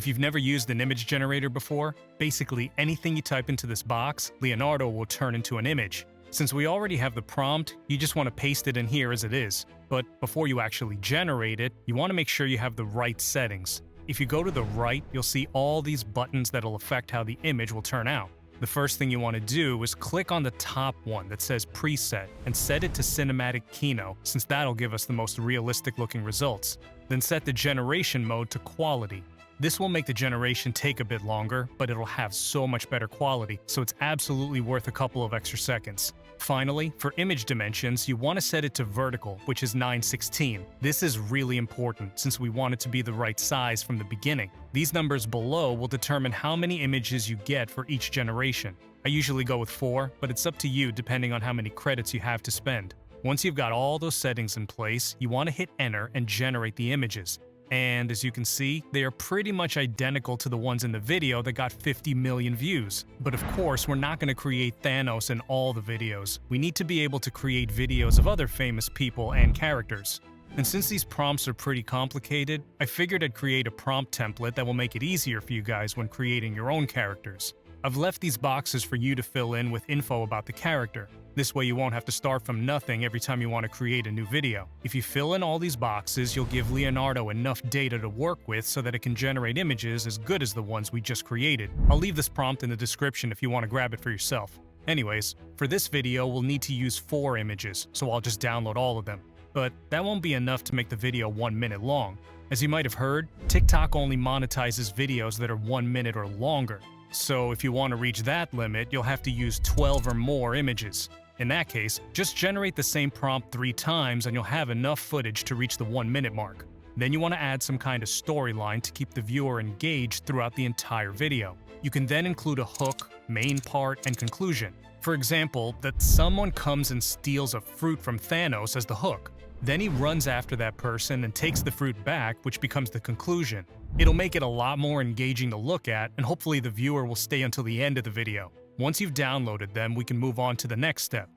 If you've never used an image generator before, basically anything you type into this box, Leonardo will turn into an image. Since we already have the prompt, you just want to paste it in here as it is. But before you actually generate it, you want to make sure you have the right settings. If you go to the right, you'll see all these buttons that'll affect how the image will turn out. The first thing you want to do is click on the top one that says Preset and set it to Cinematic Kino, since that'll give us the most realistic looking results. Then set the generation mode to Quality. This will make the generation take a bit longer, but it'll have so much better quality, so it's absolutely worth a couple of extra seconds. Finally, for image dimensions, you want to set it to vertical, which is 916. This is really important since we want it to be the right size from the beginning. These numbers below will determine how many images you get for each generation. I usually go with 4, but it's up to you depending on how many credits you have to spend. Once you've got all those settings in place, you want to hit enter and generate the images. And as you can see, they are pretty much identical to the ones in the video that got 50 million views. But of course, we're not going to create Thanos in all the videos. We need to be able to create videos of other famous people and characters. And since these prompts are pretty complicated, I figured I'd create a prompt template that will make it easier for you guys when creating your own characters. I've left these boxes for you to fill in with info about the character. This way you won't have to start from nothing every time you want to create a new video. If you fill in all these boxes, you'll give Leonardo enough data to work with so that it can generate images as good as the ones we just created. I'll leave this prompt in the description if you want to grab it for yourself. Anyways, for this video we'll need to use 4 images, so I'll just download all of them. But that won't be enough to make the video 1 minute long. As you might have heard, TikTok only monetizes videos that are 1 minute or longer. So if you want to reach that limit, you'll have to use 12 or more images. In that case, just generate the same prompt 3 times and you'll have enough footage to reach the 1 minute mark. Then you want to add some kind of storyline to keep the viewer engaged throughout the entire video. You can then include a hook, main part, and conclusion. For example, that someone comes and steals a fruit from Thanos as the hook. Then he runs after that person and takes the fruit back, which becomes the conclusion. It'll make it a lot more engaging to look at, and hopefully the viewer will stay until the end of the video. Once you've downloaded them, we can move on to the next step.